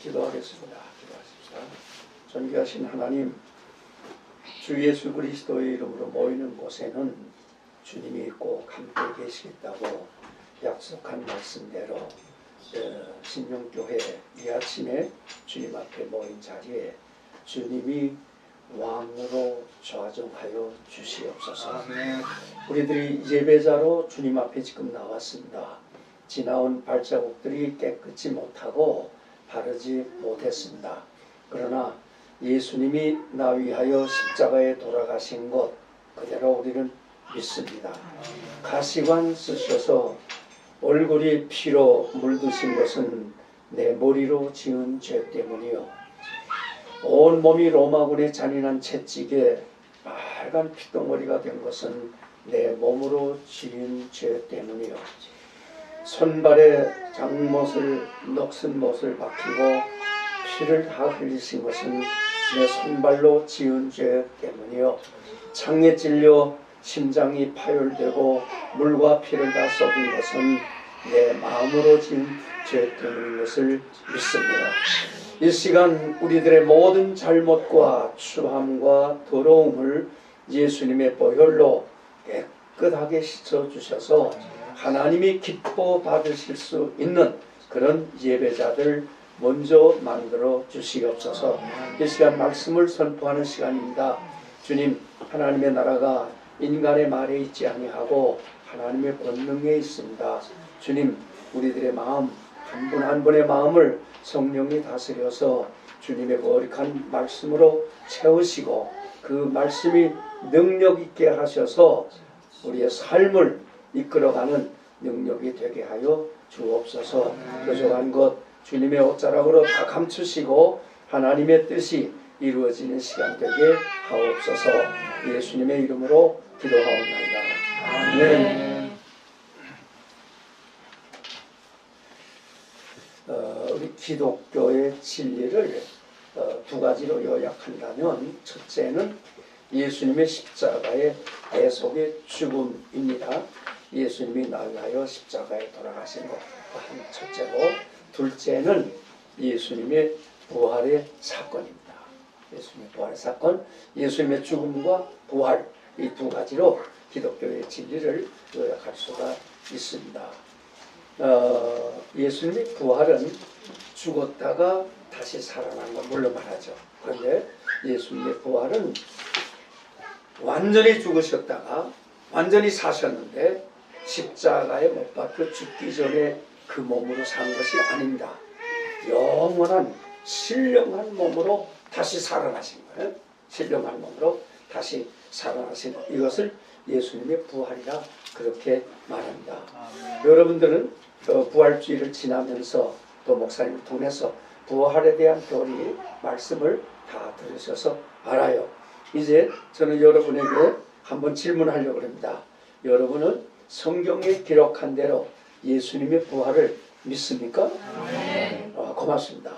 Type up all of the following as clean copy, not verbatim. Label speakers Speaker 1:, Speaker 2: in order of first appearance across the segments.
Speaker 1: 기도하겠습니다. 기도하십시다. 존귀하신 하나님, 주 예수 그리스도의 이름으로 모이는 곳에는 주님이 꼭 함께 계시겠다고 약속한 말씀대로 신령교회 이 아침에 주님 앞에 모인 자리에 주님이 왕으로 좌정하여 주시옵소서.
Speaker 2: 아멘.
Speaker 1: 우리들이 예배자로 주님 앞에 지금 나왔습니다. 지나온 발자국들이 깨끗이 못하고 바르지 못했습니다. 그러나 예수님이 나 위하여 십자가에 돌아가신 것 그대로 우리는 믿습니다. 가시관 쓰셔서 얼굴이 피로 물드신 것은 내 머리로 지은 죄 때문이요, 온몸이 로마군의 잔인한 채찍에 빨간 핏덩어리가 된 것은 내 몸으로 지은 죄 때문이요, 손발에 장못을 넋은 못을 박히고 피를 다 흘리신 것은 내 손발로 지은 죄 때문이요, 창에 찔려 심장이 파열되고 물과 피를 다 쏟은 것은 내 마음으로 지은 죄 때문인 것을 믿습니다. 이 시간 우리들의 모든 잘못과 추함과 더러움을 예수님의 보혈로 깨끗하게 씻어주셔서 하나님이 기뻐 받으실 수 있는 그런 예배자들 먼저 만들어 주시옵소서. 이 시간 말씀을 선포하는 시간입니다. 주님, 하나님의 나라가 인간의 말에 있지 아니하고 하나님의 권능에 있습니다. 주님, 우리들의 마음 한 분 한 분의 마음을 성령이 다스려서 주님의 거룩한 말씀으로 채우시고 그 말씀이 능력 있게 하셔서 우리의 삶을 이끌어가는 능력이 되게 하여 주옵소서. 부족한 것 주님의 옷자락으로 다 감추시고 하나님의 뜻이 이루어지는 시간 되게 하옵소서. 예수님의 이름으로 기도하옵나이다. 아멘. 우리 기독교의 진리를 두 가지로 요약한다면, 첫째는 예수님의 십자가의 대속의 죽음입니다. 예수님이 나 위하여 십자가에 돌아가신 것 한 첫째고, 둘째는 예수님의 부활의 사건입니다. 예수님의 부활의 사건, 예수님의 죽음과 부활, 이 두 가지로 기독교의 진리를 요약할 수가 있습니다. 예수님의 부활은 죽었다가 다시 살아난 건 물론 말하죠. 그런데 예수님의 부활은 완전히 죽으셨다가 완전히 사셨는데 십자가에 못 박혀 죽기 전에 그 몸으로 산 것이 아닙니다. 영원한 신령한 몸으로 다시 살아나신 거예요. 신령한 몸으로 다시 살아나신 것. 이것을 예수님의 부활이라 그렇게 말합니다. 여러분들은 부활주의를 지나면서 또 목사님을 통해서 부활에 대한 교리 말씀을 다 들으셔서 알아요. 이제 저는 여러분에게 한번 질문하려고 합니다. 여러분은 성경에 기록한 대로 예수님의 부활을 믿습니까? 네. 고맙습니다.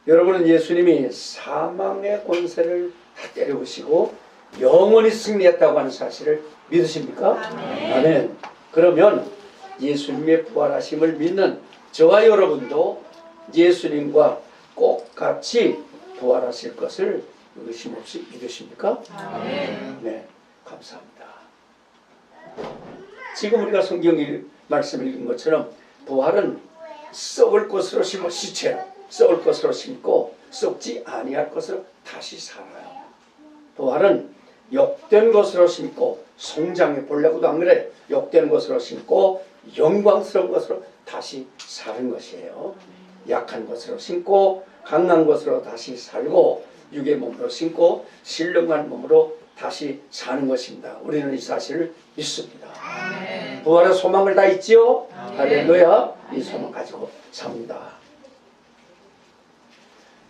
Speaker 1: 여러분은 예수님이 사망의 권세를 다 때려부시고 영원히 승리했다고 하는 사실을 믿으십니까? 아멘. 아멘. 그러면 예수님의 부활하심을 믿는 저와 여러분도 예수님과 꼭 같이 부활하실 것을 의심 없이 믿으십니까? 아멘. 네, 감사합니다. 지금 우리가 성경 말씀 읽은 것처럼 부활은 썩을 것으로 심어 시체로 썩을 것으로 심고 썩지 아니할 것으로 다시 살아요. 부활은 욕된 것으로 심고 성장해 보려고도 안 그래. 욕된 것으로 심고 영광스러운 것으로 다시 사는 것이에요. 약한 것으로 심고 강한 것으로 다시 살고 육의 몸으로 심고 신령한 몸으로 다시 사는 것입니다. 우리는 이 사실을 믿습니다. 아멘. 부활의 소망을 다 있지요? 할렐루야. 이 소망 가지고 삽니다.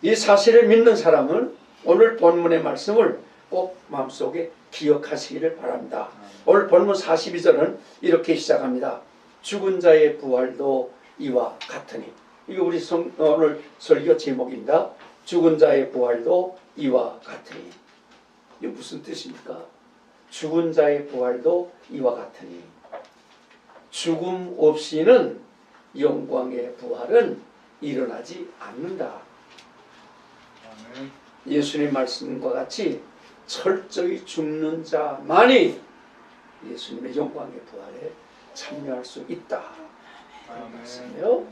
Speaker 1: 이 사실을 믿는 사람은 오늘 본문의 말씀을 꼭 마음속에 기억하시기를 바랍니다. 오늘 본문 42절은 이렇게 시작합니다. 죽은 자의 부활도 이와 같으니. 이거 우리 오늘 설교 제목입니다. 죽은 자의 부활도 이와 같으니. 이게 무슨 뜻입니까? 죽은 자의 부활도 이와 같으니. 죽음 없이는 영광의 부활은 일어나지 않는다. 예수님 말씀과 같이 철저히 죽는 자만이 예수님의 영광의 부활에 참여할 수 있다. 그런 말씀이에요.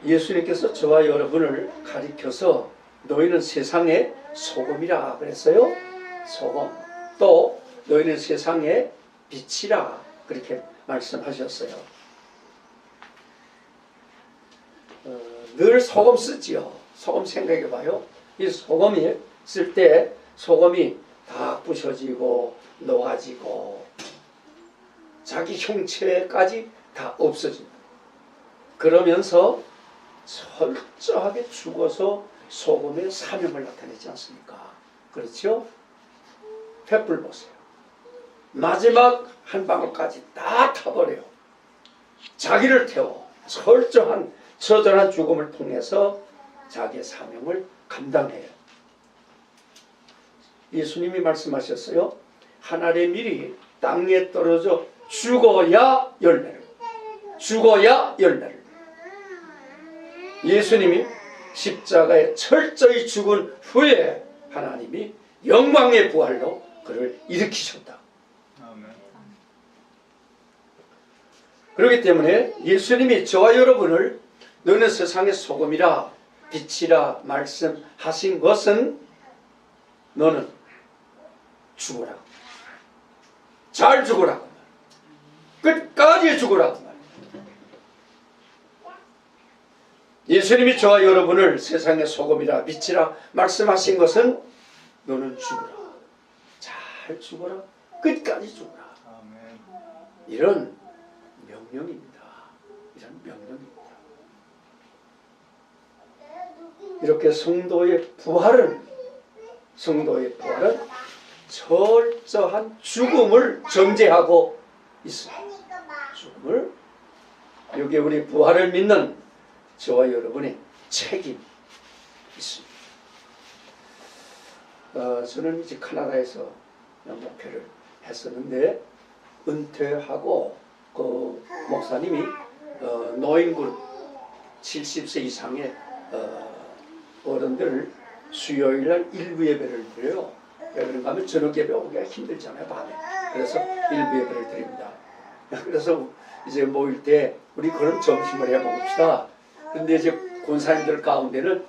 Speaker 1: 예수님께서 저와 여러분을 가리켜서 너희는 세상의 소금이라 그랬어요. 소금. 또 너희는 세상의 빛이라 그렇게 말씀하셨어요. 늘 소금 쓰지요. 소금 생각해봐요. 이 소금이 쓸 때 소금이 다 부셔지고 녹아지고 자기 형체까지 다 없어진다. 그러면서 철저하게 죽어서 소금의 사명을 나타내지 않습니까? 그렇죠? 횃불 보세요. 마지막 한 방울까지 다 타버려요. 자기를 태워 철저한 처절한 죽음을 통해서 자기의 사명을 감당해요. 예수님이 말씀하셨어요. 하늘의 밀이 땅에 떨어져 죽어야 열매를. 예수님이 십자가에 철저히 죽은 후에 하나님이 영광의 부활로 그를 일으키셨다. 그렇기 때문에 예수님이 저와 여러분을 너는 세상의 소금이라 빛이라 말씀하신 것은 너는 죽으라고, 잘 죽으라고, 끝까지 죽으라고. 예수님이 저와 여러분을 세상의 소금이라 빛이라 말씀하신 것은 너는 죽으라, 잘 죽어라, 끝까지 죽어라. 이런 명령입니다. 이런 명령입니다. 이렇게 성도의 부활은 철저한 죽음을 전제하고 있습니다. 죽음을, 여기 우리 부활을 믿는 저와 여러분의 책임이 있습니다. 저는 이제 캐나다에서 목회를 했었는데 은퇴하고 그 목사님이 노인그룹 70세 이상의 어른들을 수요일날 일부 예배를 드려요. 왜 그런가 하면 저녁 예배 오기가 힘들잖아요, 밤에. 그래서 일부 예배를 드립니다. 그래서 이제 모일 때 우리 그럼 점심을 해 먹읍시다. 근데 이제 권사님들 가운데는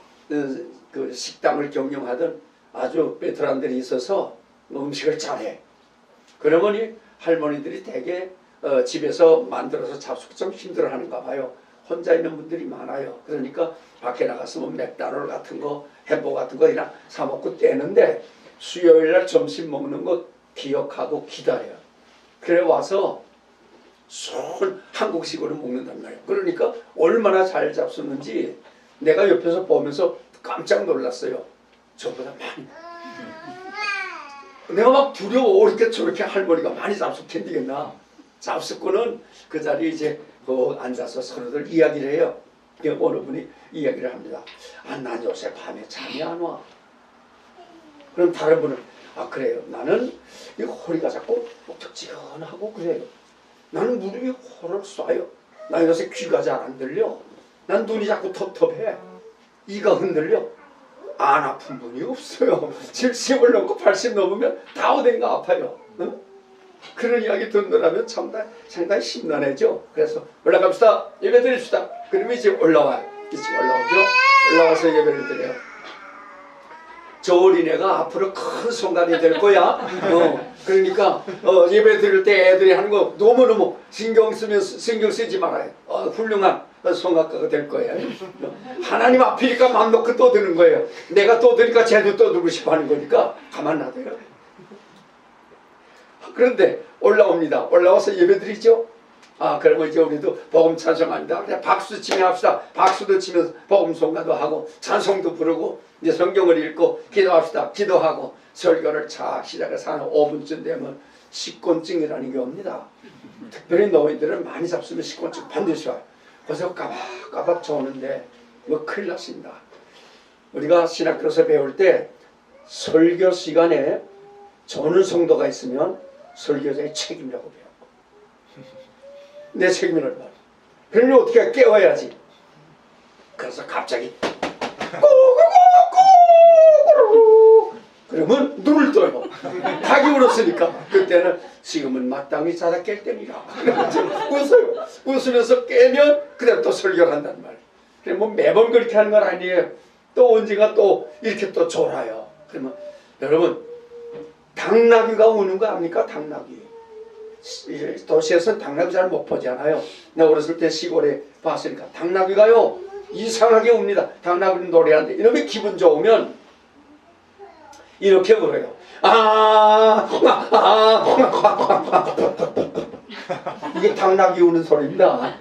Speaker 1: 그 식당을 경영하던 아주 베테랑들이 있어서 음식을 잘해. 그러면 할머니들이 되게 집에서 만들어서 잡수고 좀 힘들어하는가 봐요. 혼자 있는 분들이 많아요. 그러니까 밖에 나가서 뭐 맥다놀 같은 거, 햄버거 같은 거 그냥 사 먹고 떼는데 수요일날 점심 먹는 거 기억하고 기다려요. 그래 와서 손 한국식으로 먹는단 말이에요. 그러니까 얼마나 잘 잡수는지 내가 옆에서 보면서 깜짝 놀랐어요. 저보다 많이. 내가 막 두려워. 이렇게 저렇게 할머니가 많이 잡수캔디겠나. 잡수고는 그 자리에 이제 앉아서 서로들 이야기를 해요. 어느 분이 이야기를 합니다. 난 요새 밤에 잠이 안 와. 그럼 다른 분은 그래요. 나는 이 허리가 자꾸 묵직지근하고 그래요. 나는 무릎이 호를 쏴요. 나 요새 귀가 잘 안 들려. 난 눈이 자꾸 텁텁해. 이가 흔들려. 안 아픈 분이 없어요. 70을 넘고 80 넘으면 다 어딘가 아파요. 응? 그런 이야기 듣느라면 상당히 심란해져. 그래서 올라갑시다. 예배 드립시다. 그러면 이제 올라와요. 이제 올라오죠. 올라와서 예배를 드려요. 저 어린애가 앞으로 큰 성관이 될 거야. 그러니까 예배 드릴 때 애들이 하는 거 너무너무 신경 쓰지 말아요. 훌륭한 성악가가 될 거예요. 하나님 앞이니까 맘 놓고 떠드는 거예요. 내가 떠드니까 쟤도 떠들고 싶어 하는 거니까 가만 놔둬요. 그런데 올라옵니다. 올라와서 예배 드리죠. 그러면 이제 우리도 복음 찬송합니다. 그냥 박수 치며 합시다. 박수도 치면서 복음 성가도 하고 찬송도 부르고 이제 성경을 읽고 기도합시다. 기도하고 설교를 쫙 시작해서 한 5분쯤 되면 식곤증이라는 게 옵니다. 특별히 너희들은 많이 잡수면 식곤증 반드시 와요. 그래서 까박까박 저는데 뭐 큰일 났습니다. 우리가 신학교에서 배울 때 설교 시간에 저는 성도가 있으면 설교자의 책임이라고 배워요. 내 책임은 얼마나. 그러면 어떻게 깨워야지. 그래서 갑자기 그러면 눈을 떠요. 닭이 울었으니까. 그때는 지금은 마땅히 자다 깰 때니라. 웃어요. 웃으면서 깨면 그다음 또 설교를 한단 말이에요. 뭐 매번 그렇게 하는 건 아니에요. 또 언젠가 또 이렇게 또 졸아요. 그러면 여러분, 당나귀가 우는 거 압니까? 당나귀. 도시에서는 당나귀 잘 못 보잖아요. 내가 어렸을 때 시골에 봤으니까. 당나귀가요 이상하게 웁니다. 당나귀는 노래하는데 이놈이 기분 좋으면 이렇게 울어요. 이게 당나귀 우는 소리입니다.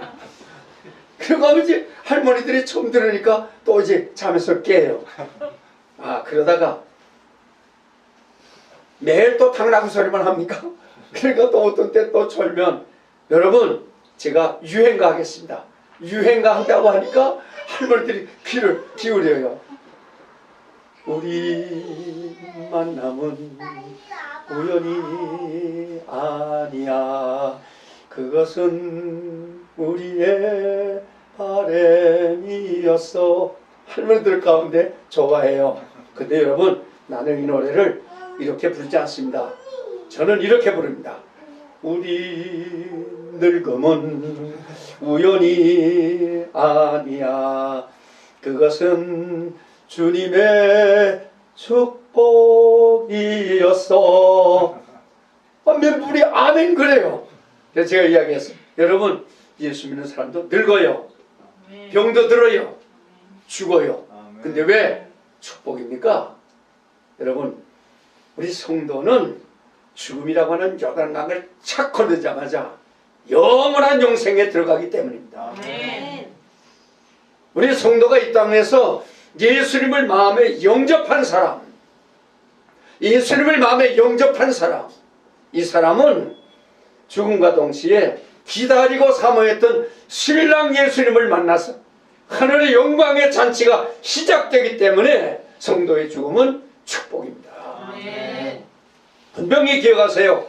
Speaker 1: 그러고 이제 할머니들이 처음 들으니까 또 이제 잠에서 깨요. 그러다가 매일 또 당나귀 소리만 합니까? 그러니까 또 어떤 때 또 졸면, 여러분 제가 유행가 하겠습니다. 유행가 한다고 하니까 할머니들이 귀를 기울여요. 우리 만남은 우연이 아니야. 그것은 우리의 바람이었어. 할머니들 가운데 좋아해요. 근데 여러분, 나는 이 노래를 이렇게 부르지 않습니다. 저는 이렇게 부릅니다. 우리 늙음은 우연이 아니야. 그것은 주님의 축복이었어. 우리 아멘 그래요. 그래서 제가 이야기했어요. 여러분, 예수 믿는 사람도 늙어요. 병도 들어요. 죽어요. 근데 왜 축복입니까? 여러분, 우리 성도는 죽음이라고 하는 요단강을 착 건너자마자 영원한 영생에 들어가기 때문입니다. 우리 성도가 이 땅에서 예수님을 마음에 영접한 사람, 예수님을 마음에 영접한 사람, 이 사람은 죽음과 동시에 기다리고 사모했던 신랑 예수님을 만나서 하늘의 영광의 잔치가 시작되기 때문에 성도의 죽음은 축복입니다. 분명히 기억하세요.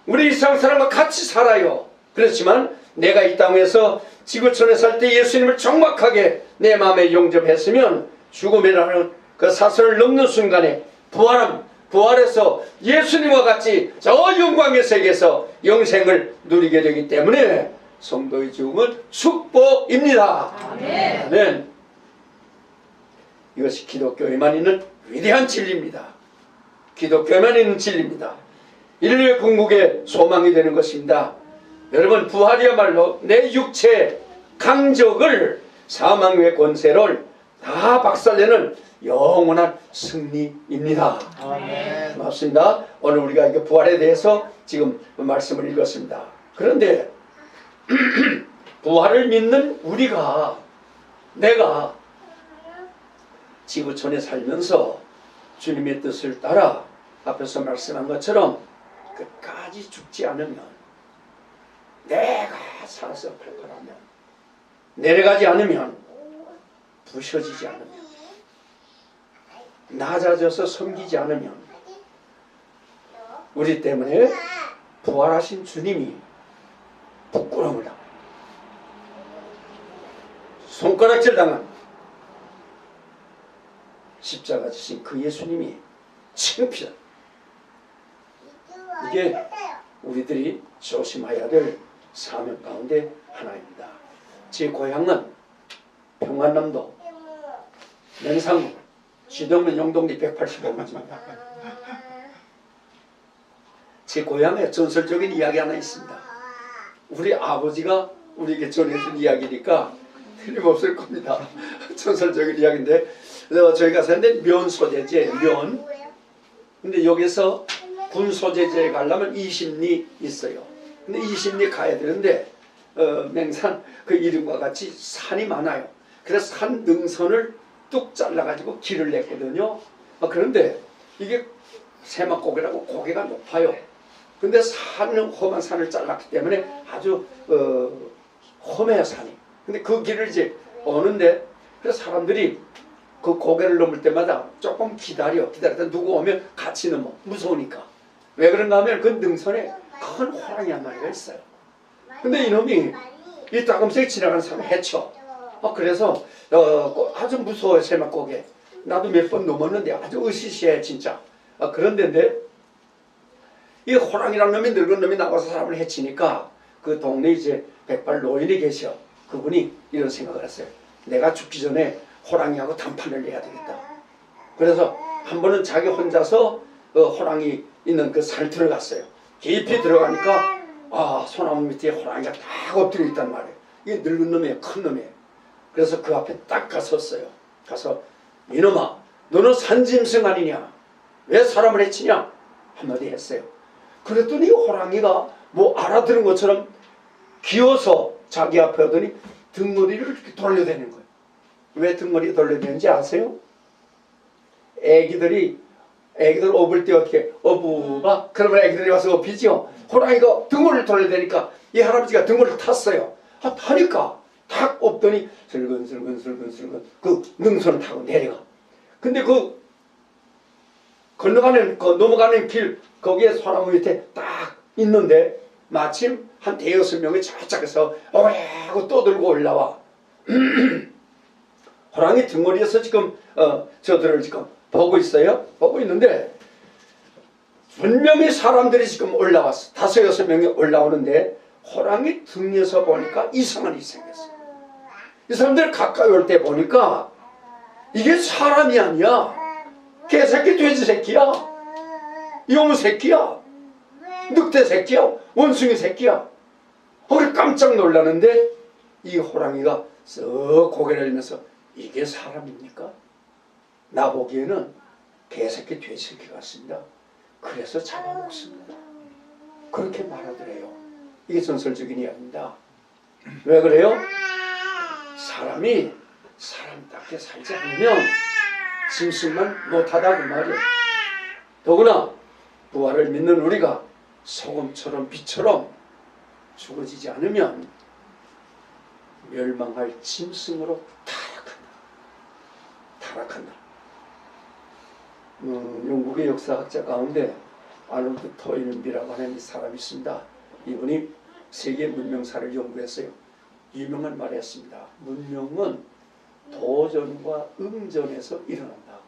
Speaker 1: 우리 이 세상 사람과 같이 살아요. 그렇지만 내가 이 땅에서 지구촌에 살 때 예수님을 정확하게 내 마음에 영접했으면 죽음이라는 그 사슬을 넘는 순간에 부활해서 예수님과 같이 저 영광의 세계에서 영생을 누리게 되기 때문에 성도의 죽음은 축복입니다. 아멘. 이것이 기독교에만 있는 위대한 진리입니다. 기독교에만 있는 진리입니다. 인류의 궁극의 소망이 되는 것입니다. 여러분, 부활이야말로 내 육체의 강적을, 사망의 권세를 다 박살내는 영원한 승리입니다. 아멘. 맞습니다. 오늘 우리가 이게 부활에 대해서 지금 말씀을 읽었습니다. 그런데 부활을 믿는 우리가, 내가 지구촌에 살면서 주님의 뜻을 따라 앞에서 말씀한 것처럼 끝까지 죽지 않으면, 내가 살아서 발걸하면, 내려가지 않으면, 부셔지지 않으면, 낮아져서 섬기지 않으면, 우리 때문에 부활하신 주님이 부끄러움을 당합니다. 손가락질 당한 십자가 지신 그 예수님이 창피한, 이게 우리들이 조심해야 될 사명 가운데 하나입니다. 제 고향은 평안남도 맹상군 지동면 용동리 185번지입니다. 제 고향에 전설적인 이야기 하나 있습니다. 우리 아버지가 우리에게 전해준 이야기니까 틀림없을 겁니다. 전설적인 이야기인데, 저희가 사는데 면 소재지에 면. 근데 여기서 군 소재지에 가려면 20리 있어요. 근데 20리 가야 되는데 맹산 그 이름과 같이 산이 많아요. 그래서 산 능선을 뚝 잘라가지고 길을 냈거든요. 그런데 이게 세막고개라고 고개가 높아요. 근데 험한 산을 잘랐기 때문에 아주 험해요, 산이. 근데 그 길을 이제 오는데, 그래서 사람들이 그 고개를 넘을 때마다 조금 기다렸다 누구 오면 같이 넘어. 무서우니까. 왜 그런가 하면 그 능선에 큰 호랑이 한 마리가 있어요. 근데 이놈이 이 따끔새가 지나가는 사람 해쳐. 그래서 아주 무서워요. 새막고개. 나도 몇 번 넘었는데 아주 으시시해 진짜. 그런데 이 호랑이라는 놈이 늙은 놈이 나와서 사람을 해치니까 그 동네 이제 백발 노인이 계셔. 그분이 이런 생각을 했어요. 내가 죽기 전에 호랑이하고 단판을 해야 되겠다. 그래서 한 번은 자기 혼자서 호랑이 있는 그 산을 들어갔어요. 깊이 들어가니까 소나무 밑에 호랑이가 딱 엎드려 있단 말이에요. 이게 늙은 놈이에요. 큰 놈이에요. 그래서 그 앞에 딱 갔었어요. 가서 이놈아 너는 산짐승 아니냐? 왜 사람을 해치냐? 한마디 했어요. 그랬더니 호랑이가 뭐 알아들은 것처럼 기어서 자기 앞에 오더니 등머리를 이렇게 돌려대는 거예요. 왜 등머리 돌려대는지 아세요? 애기들 업을 때 어떻게 어부가 그러면 애기들이 와서 업히죠. 호랑이가 등머리를 돌려대니까 이 할아버지가 등머리를 탔어요. 타니까 탁 업더니 슬근슬근 그 능선을 타고 내려가. 근데 그 건너가는 넘어가는 길 거기에 소나무 밑에 딱 있는데 마침 한 대여섯 명이 저쪽에서 하고 떠들고 올라와. 호랑이 등머리에서 지금 저들을 지금 보고 있어요. 보고 있는데 분명히 사람들이 지금 올라왔어. 다섯 여섯 명이 올라오는데 호랑이 등에서 보니까 이상한 일이 생겼어요. 이 사람들 가까이 올 때 보니까 이게 사람이 아니야. 개새끼 돼지 새끼야. 이놈의 새끼야. 늑대 새끼야. 원숭이 새끼야. 그래 깜짝 놀라는데 이 호랑이가 쓱 고개를 들면서 이게 사람입니까? 나보기에는 개새끼 돼지 새끼 같습니다. 그래서 잡아먹습니다. 그렇게 말하더래요. 이게 전설적인 이야기입니다. 왜 그래요? 사람이 사람답게 살지 않으면 짐승만 못하다 그 말이에요. 더구나 부활을 믿는 우리가 소금처럼 빛처럼 죽어지지 않으면 멸망할 짐승으로 타락한다. 영국의 역사학자 가운데 아놀드 토인비라고 하는 사람이 있습니다. 이분이 세계 문명사를 연구했어요. 유명한 말을 했습니다. 문명은 도전과 응전에서 일어난다.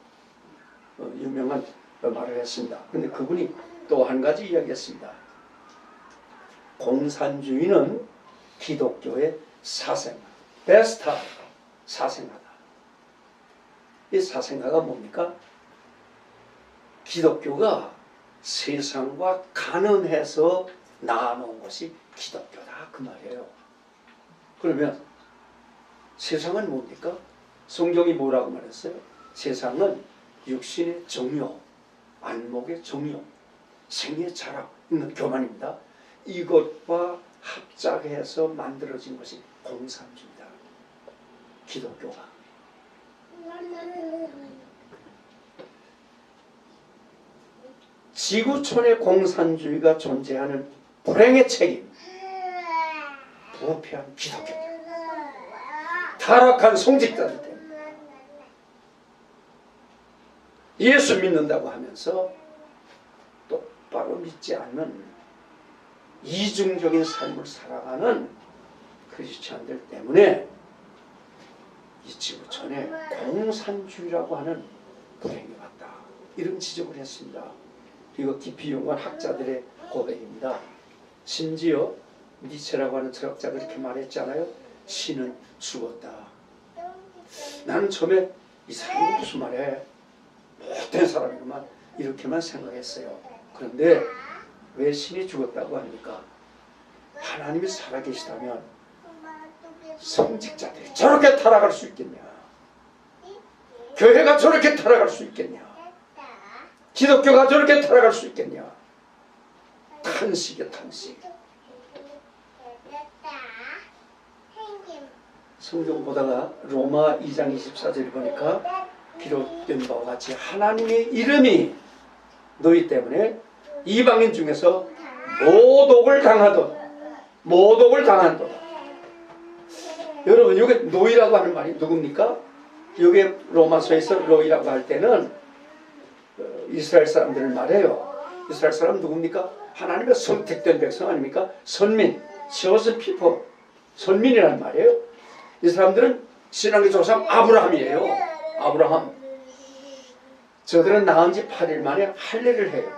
Speaker 1: 유명한 말을 했습니다. 그런데 그분이 또 한 가지 이야기했습니다. 공산주의는 기독교의 사생아, 베스트 사생아다. 이 사생아가 뭡니까? 기독교가 세상과 간음해서 나눠놓은 것이 기독교다 그 말이에요. 그러면 세상은 뭡니까? 성경이 뭐라고 말했어요? 세상은 육신의 정욕, 안목의 정욕, 생의 자락 있는 교만입니다. 이것과 합작해서 만들어진 것이 공산주의다. 기독교가. 지구촌의 공산주의가 존재하는 불행의 책임, 부패한 기독교, 타락한 성직자들 때문에 예수 믿는다고 하면서 똑바로 믿지 않는 이중적인 삶을 살아가는 크리스찬들 때문에 이 지구촌에 공산주의라고 하는 불행이 왔다. 이런 지적을 했습니다. 이거 깊이 연구한 학자들의 고백입니다. 심지어 니체라고 하는 철학자가 이렇게 말했잖아요. 신은 죽었다. 나는 처음에 이 사람이 무슨 말해? 못된 사람이구만. 이렇게만 생각했어요. 그런데 왜 신이 죽었다고 합니까? 하나님이 살아계시다면 성직자들이 저렇게 타락할 수 있겠냐? 교회가 저렇게 타락할 수 있겠냐? 기독교가 저렇게 타락할 수 있겠냐? 탄식이야 탄식. 성경 보다가 로마 2장 24절 보니까 기록된 바와 같이 하나님의 이름이 너희 때문에 이방인 중에서 모독을 당한도다. 여러분 이게 노이라고 하는 말이 누굽니까? 이게 로마서에서 노이라고 할 때는 이스라엘 사람들을 말해요. 이스라엘 사람 누굽니까? 하나님의 선택된 백성 아닙니까? 선민, chosen people. 선민이란 말이에요. 이 사람들은 신앙의 조상 아브라함이에요. 아브라함. 저들은 낳은 지 8일 만에 할례를 해요.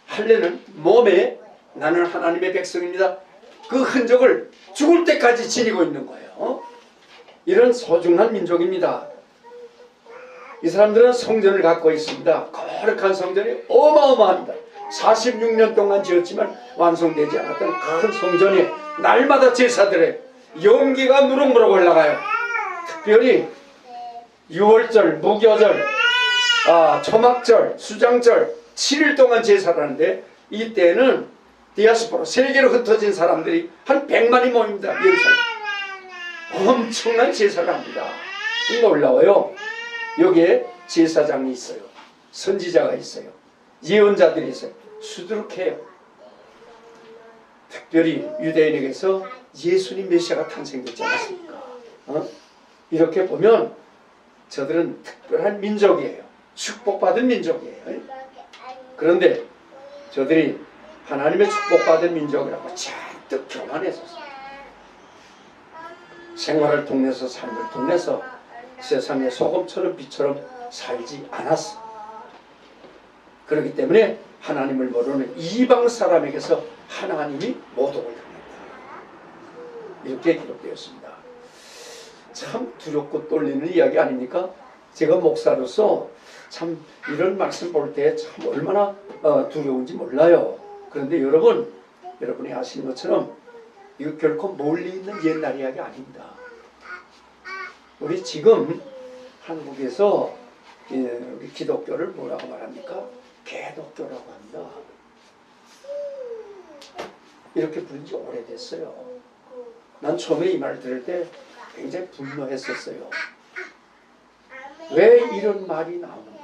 Speaker 1: 할례는 몸에 나는 하나님의 백성입니다, 그 흔적을 죽을 때까지 지니고 있는 거예요. 이런 소중한 민족입니다. 이 사람들은 성전을 갖고 있습니다. 거룩한 성전이 어마어마합니다. 46년 동안 지었지만 완성되지 않았던 큰 성전이 날마다 제사들의 연기가 무럭무럭 올라가요. 특별히 6월절, 무교절, 초막절, 수장절 7일 동안 제사를 하는데, 이때는 디아스포라 세계로 흩어진 사람들이 한 100만이 모입니다. 예루살렘. 엄청난 제사를 합니다. 놀라워요. 여기에 제사장이 있어요. 선지자가 있어요. 예언자들이 있어요. 수두룩해요. 특별히 유대인에게서 예수님 메시아가 탄생되지 않았습니까? 이렇게 보면 저들은 특별한 민족이에요. 축복받은 민족이에요. 그런데 저들이 하나님의 축복받은 민족이라고 잔뜩 교만했었어요. 생활을 통해서, 삶을 통해서 세상에 소금처럼 빛처럼 살지 않았어. 그렇기 때문에 하나님을 모르는 이방 사람에게서 하나님이 모독을 당했다. 이렇게 기록되었습니다. 참 두렵고 떨리는 이야기 아닙니까? 제가 목사로서 참 이런 말씀 볼 때 참 얼마나 두려운지 몰라요. 그런데 여러분이 아시는 것처럼 이거 결코 멀리 있는 옛날 이야기 아닙니다. 우리 지금 한국에서 우리 기독교를 뭐라고 말합니까? 개독교라고 합니다. 이렇게 부른 지 오래됐어요. 난 처음에 이 말 들을 때 굉장히 분노했었어요. 왜 이런 말이 나오는가?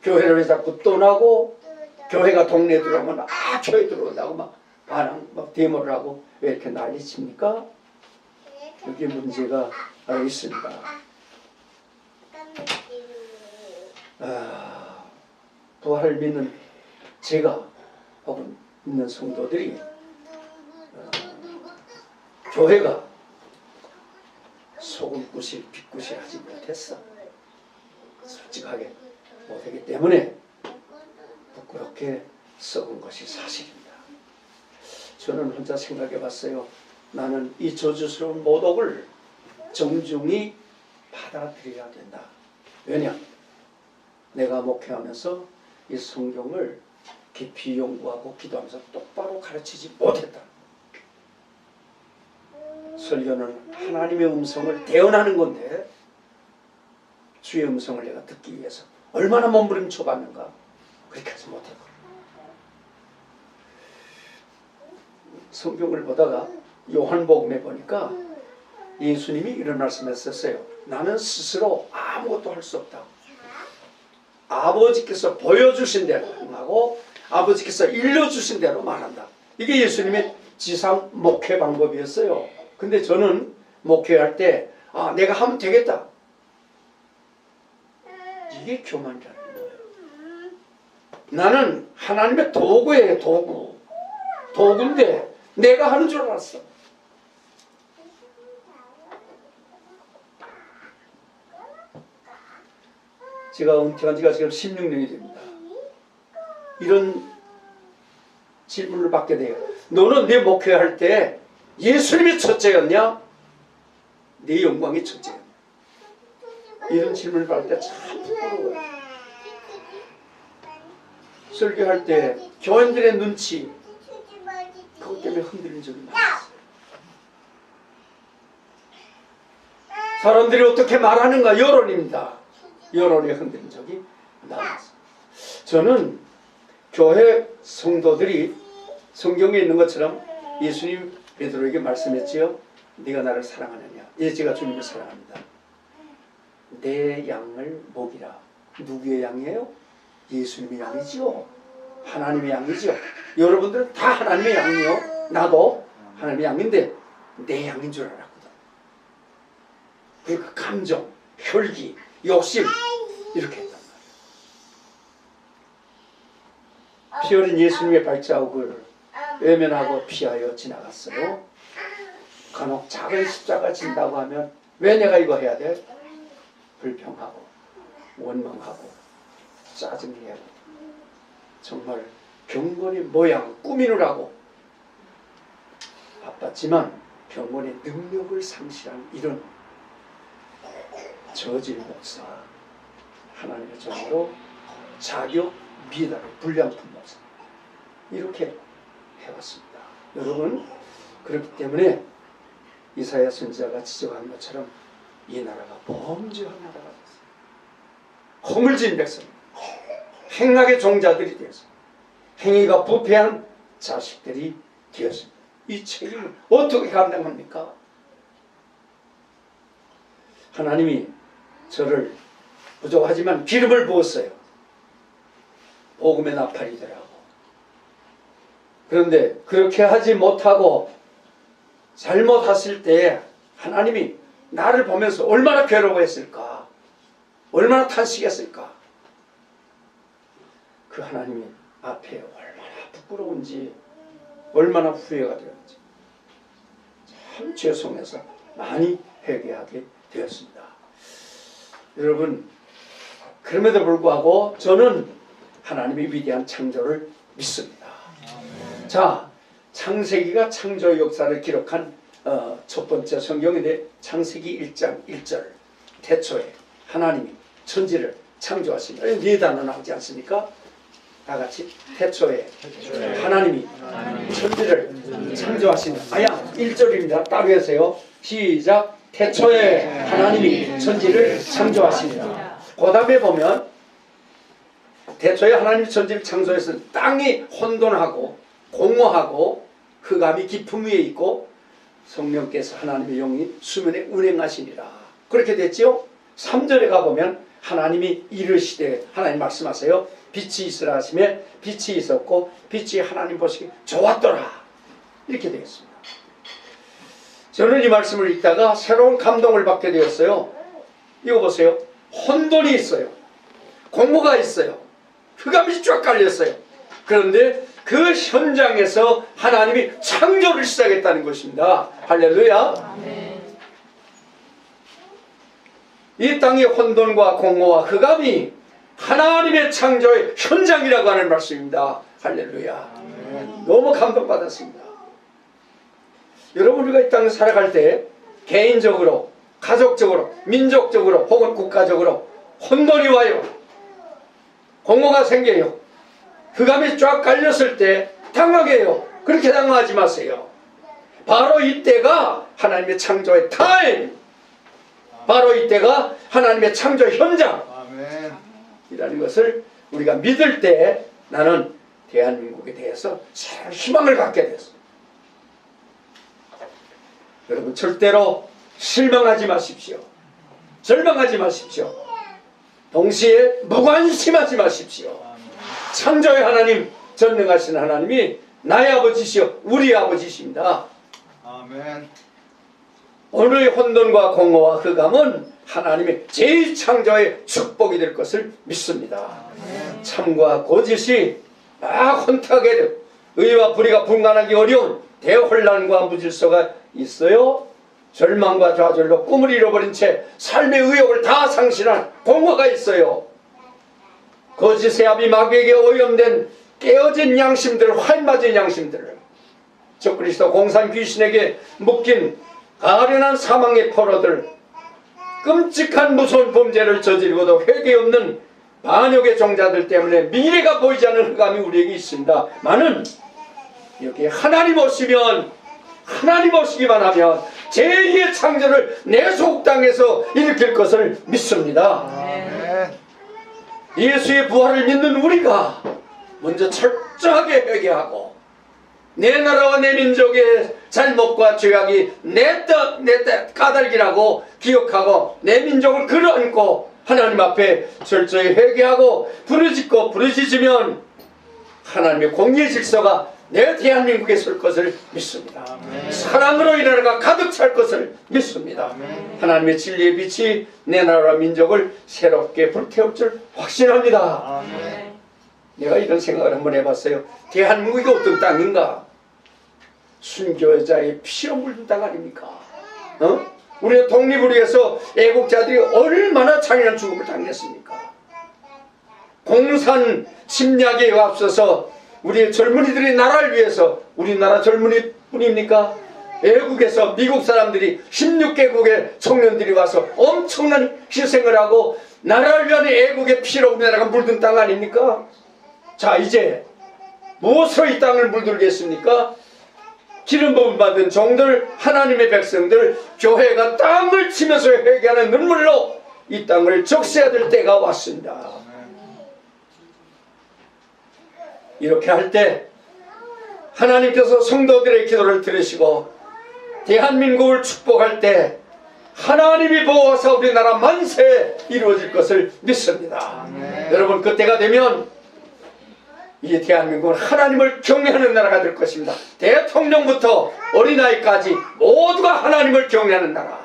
Speaker 1: 교회를 왜 자꾸 떠나고, 교회가 동네에 들어오면 교회 들어온다고 막 데모를 하고 왜 이렇게 난리칩니까? 여기에 문제가 있습니다. 부활을 믿는 제가 혹은 믿는 성도들이 교회가 소금구실 빛구실 하지 못했어. 솔직하게 못하기 때문에 부끄럽게 썩은 것이 사실입니다. 저는 혼자 생각해 봤어요. 나는 이 저주스러운 모독을 정중히 받아들여야 된다. 왜냐? 내가 목회하면서 이 성경을 깊이 연구하고 기도하면서 똑바로 가르치지 못했다. 설교는 하나님의 음성을 대언하는 건데 주의 음성을 내가 듣기 위해서 얼마나 몸부림쳐 봤는가. 그렇게 하지 못했다. 성경을 보다가 요한복음에 보니까 예수님이 이런 말씀했었어요. 나는 스스로 아무것도 할 수 없다. 아버지께서 보여주신 대로 하고 아버지께서 일러주신 대로 말한다. 이게 예수님의 지상 목회 방법이었어요. 근데 저는 목회할 때 내가 하면 되겠다. 이게 교만이라는 거예요. 나는 하나님의 도구예요. 도구인데 내가 하는 줄 알았어. 제가 은퇴한 지가 지금 16년이 됩니다. 이런 질문을 받게 돼요. 너는 내 목회할 때 예수님이 첫째였냐? 내 영광이 첫째였냐? 이런 질문을 받을 때 참 부끄러워요. 설교할 때 교인들의 눈치, 그것 때문에 흔들린 적이 많았어요. 사람들이 어떻게 말하는가? 여론입니다. 여론에 흔들린 적이 많았어요. 저는 교회 성도들이 성경에 있는 것처럼 예수님 베드로에게 말씀했지요. 네가 나를 사랑하느냐? 예, 제가 주님을 사랑합니다. 내 양을 먹이라. 누구의 양이에요? 예수님의 양이지요. 하나님의 양이지요. 여러분들은 다 하나님의 양이요. 나도 하나님의 양인데 내 양인 줄 알았거든. 그 감정, 혈기, 욕심 이렇게 했단 말이에요. 피 흘린 예수님의 발자국을 외면하고 피하여 지나갔어요. 간혹 작은 십자가 진다고 하면 왜 내가 이거 해야 돼? 불평하고 원망하고 짜증내고 정말 병건의 모양 꾸미느라고 바빴지만 병건의 능력을 상실한 이런 저질 목사, 하나님의 종으로 자격 미달의 불량품 목사, 이렇게 해왔습니다. 여러분, 그렇기 때문에 이사야 선지자가 지적한 것처럼 이 나라가 범죄한 나라가 됐어요. 허물진 백성, 행악의 종자들이 되어서 행위가 부패한 자식들이 되었습니다. 이 책임을 어떻게 감당합니까? 하나님이 저를 부족하지만 기름을 부었어요. 복음의 나팔이 되라고. 그런데 그렇게 하지 못하고 잘못했을 때 하나님이 나를 보면서 얼마나 괴로워했을까, 얼마나 탄식했을까. 그 하나님이 앞에 얼마나 부끄러운지, 얼마나 후회가 되었는지 참 죄송해서 많이 회개하게 되었습니다. 여러분, 그럼에도 불구하고 저는 하나님의 위대한 창조를 믿습니다. 자, 창세기가 창조 역사를 기록한 첫 번째 성경인데, 창세기 1장 1절, 태초에 하나님이 천지를 창조하십니다. 네 단어 나오지 않습니까? 다 같이 태초에 하나님이 천지를 창조하십니다. 아야 1절입니다. 따로 하세요. 시작. 태초에 하나님이 천지를 창조하십니다. 그 다음에 보면 태초에 하나님이 천지를 창조해서 땅이 혼돈하고 공허하고 흑암이 깊음 위에 있고 성령께서 하나님의 영이 수면에 운행하시니라. 그렇게 됐죠? 3절에 가보면 하나님이 이르시되, 하나님 말씀하세요. 빛이 있으라 하시매 빛이 있었고 빛이 하나님 보시기에 좋았더라. 이렇게 되었습니다. 저는 이 말씀을 읽다가 새로운 감동을 받게 되었어요. 이거 보세요. 혼돈이 있어요. 공허가 있어요. 흑암이 쫙 깔렸어요. 그런데 그 현장에서 하나님이 창조를 시작했다는 것입니다. 할렐루야. 이 땅의 혼돈과 공허와 흑암이 하나님의 창조의 현장이라고 하는 말씀입니다. 할렐루야. 너무 감동받았습니다. 여러분, 우리가 이 땅에 살아갈 때 개인적으로, 가족적으로, 민족적으로 혹은 국가적으로 혼돈이 와요. 공허가 생겨요. 흑암이 쫙 깔렸을 때 당하게 해요. 그렇게 당하지 마세요. 바로 이때가 하나님의 창조의 타임, 바로 이때가 하나님의 창조 현장 이라는 것을 우리가 믿을 때 나는 대한민국에 대해서 새로운 희망을 갖게 됐습니다. 여러분, 절대로 실망하지 마십시오. 절망하지 마십시오. 동시에 무관심하지 마십시오. 창조의 하나님, 전능하신 하나님이 나의 아버지시요 우리 아버지십니다. 아멘. 오늘의 혼돈과 공허와 흑암은 하나님의 제2창조의 축복이 될 것을 믿습니다. 아멘. 참과 거짓이 막 혼탁하게 되고 의와 불의가 분간하기 어려운 대혼란과 무질서가 있어요. 절망과 좌절로 꿈을 잃어버린 채 삶의 의욕을 다 상실한 공허가 있어요. 거짓의 압이 마귀에게 오염된 깨어진 양심들, 활맞은 양심들을 적그리스도 공산 귀신에게 묶인 가련한 사망의 포로들, 끔찍한 무서운 범죄를 저지르고도 회개 없는 반역의 종자들 때문에 미래가 보이지 않는 흑암이 우리에게 있습니다. 많은 여기에 하나님 오시면, 하나님 오시기만 하면 제2의 창조를 내 속땅에서 일으킬 것을 믿습니다. 아멘. 예수의 부활을 믿는 우리가 먼저 철저하게 회개하고 내 나라와 내 민족의 잘못과 죄악이 내 뜻 까닭이라고 기억하고 내 민족을 끌어안고 하나님 앞에 철저히 회개하고 부르짖으면 하나님의 공의의 질서가 내 대한민국에 설 것을 믿습니다. 아멘. 사랑으로 이 나라가 가득 찰 것을 믿습니다. 아멘. 하나님의 진리의 빛이 내 나라와 민족을 새롭게 불태울 줄 확신합니다. 아멘. 내가 이런 생각을 한번 해봤어요. 대한민국이 어떤 땅인가? 순교자의 피로 물든 땅 아닙니까? 우리의 독립을 위해서 애국자들이 얼마나 잔인한 죽음을 당했습니까? 공산 침략에 앞서서 우리의 젊은이들이 나라를 위해서, 우리나라 젊은이뿐입니까? 외국에서 미국 사람들이 16개국의 청년들이 와서 엄청난 희생을 하고 나라를 위한 애국의 피로 우리나라가 물든 땅 아닙니까? 자, 이제 무엇으로 이 땅을 물들겠습니까? 기름 부음 받은 종들, 하나님의 백성들, 교회가 땅을 치면서 회개하는 눈물로 이 땅을 적셔야 될 때가 왔습니다. 이렇게 할 때 하나님께서 성도들의 기도를 들으시고 대한민국을 축복할 때 하나님이 보호하사 우리나라 만세 이루어질 것을 믿습니다. 여러분, 그때가 되면 이 대한민국은 하나님을 경외하는 나라가 될 것입니다. 대통령부터 어린아이까지 모두가 하나님을 경외하는 나라.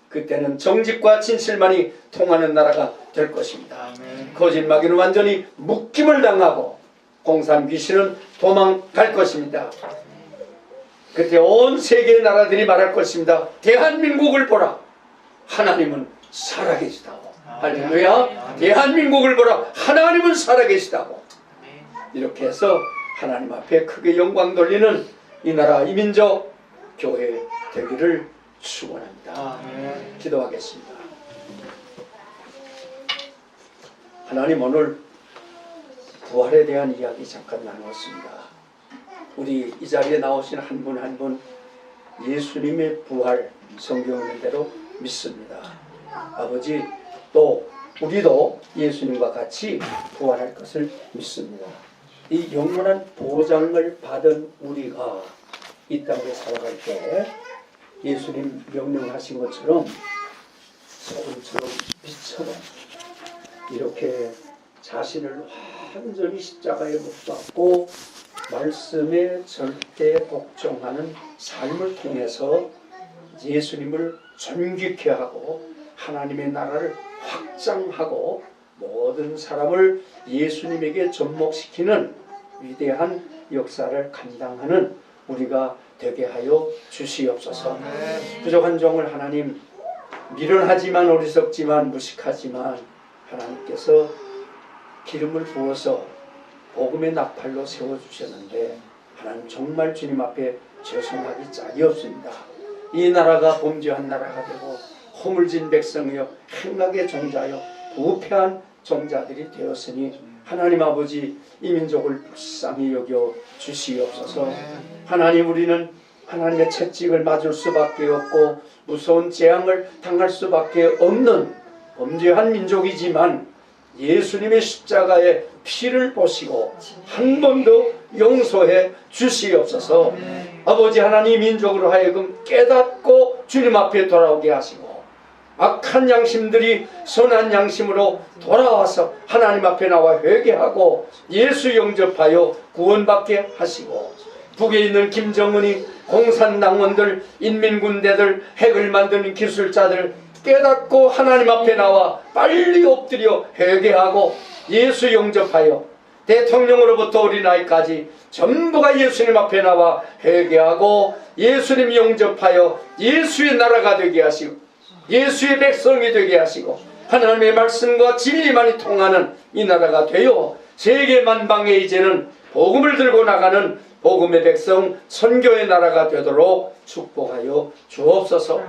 Speaker 1: 그때는 정직과 진실만이 통하는 나라가 될 것입니다. 거짓마귀는 완전히 묶임을 당하고 공산 귀신은 도망갈 것입니다. 그때 온 세계의 나라들이 말할 것입니다. 대한민국을 보라, 하나님은 살아계시다고. 할렐루야. 대한민국을 보라, 하나님은 살아계시다고. 이렇게 해서 하나님 앞에 크게 영광 돌리는 이 나라, 이 민족, 교회 되기를 축원합니다. 기도하겠습니다. 하나님, 오늘 부활에 대한 이야기 잠깐 나누었습니다. 우리 이 자리에 나오신 한 분 한 분 예수님의 부활 성경 있는 대로 믿습니다. 아버지, 또 우리도 예수님과 같이 부활할 것을 믿습니다. 이 영원한 보장을 받은 우리가 이 땅에 살아갈 때 예수님 명령하신 것처럼 소금처럼 빛처럼 이렇게 자신을 완전히 십자가에 못 박고 말씀에 절대 복종하는 삶을 통해서 예수님을 존귀케 하고 하나님의 나라를 확장하고 모든 사람을 예수님에게 접목시키는 위대한 역사를 감당하는 우리가 되게 하여 주시옵소서. 부족한 종을 하나님, 미련하지만 어리석지만 무식하지만 하나님께서 기름을 부어서 복음의 나팔로 세워주셨는데 하나님, 정말 주님 앞에 죄송하기 짝이 없습니다. 이 나라가 범죄한 나라가 되고 허물진 백성이여 행악의 종자여 부패한 종자들이 되었으니 하나님 아버지, 이 민족을 불쌍히 여겨 주시옵소서. 하나님, 우리는 하나님의 채찍을 맞을 수밖에 없고 무서운 재앙을 당할 수밖에 없는 범죄한 민족이지만 예수님의 십자가의 피를 보시고 한 번도 용서해 주시옵소서. 아버지 하나님, 민족으로 하여금 깨닫고 주님 앞에 돌아오게 하시고 악한 양심들이 선한 양심으로 돌아와서 하나님 앞에 나와 회개하고 예수 영접하여 구원받게 하시고 북에 있는 김정은이 공산당원들, 인민군대들, 핵을 만드는 기술자들 깨닫고 하나님 앞에 나와 빨리 엎드려 회개하고 예수 영접하여 대통령으로부터 어린아이까지 전부가 예수님 앞에 나와 회개하고 예수님 영접하여 예수의 나라가 되게 하시고 예수의 백성이 되게 하시고 하나님의 말씀과 진리만이 통하는 이 나라가 되어 세계 만방에 이제는 복음을 들고 나가는 복음의 백성, 선교의 나라가 되도록 축복하여 주옵소서.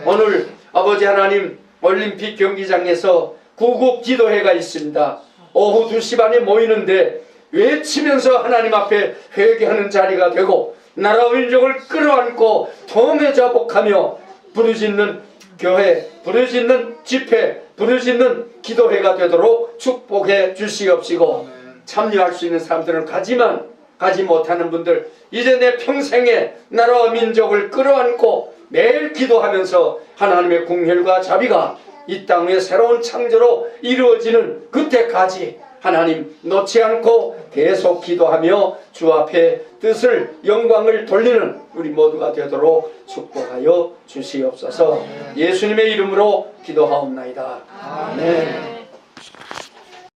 Speaker 1: 오늘 아버지 하나님, 올림픽 경기장에서 구국 기도회가 있습니다. 오후 2시 반에 모이는데 외치면서 하나님 앞에 회개하는 자리가 되고 나라와 민족을 끌어안고 통회자복하며 부르짖는 교회, 부르짖는 집회, 부르짖는 기도회가 되도록 축복해 주시옵시고 참여할 수 있는 사람들은 가지만 가지 못하는 분들, 이제 내 평생에 나라와 민족을 끌어안고 매일 기도하면서 하나님의 궁혈과 자비가 이 땅의 새로운 창조로 이루어지는 그때까지 하나님 놓지 않고 계속 기도하며 주 앞에 뜻을, 영광을 돌리는 우리 모두가 되도록 축복하여 주시옵소서. 예수님의 이름으로 기도하옵나이다. 아멘.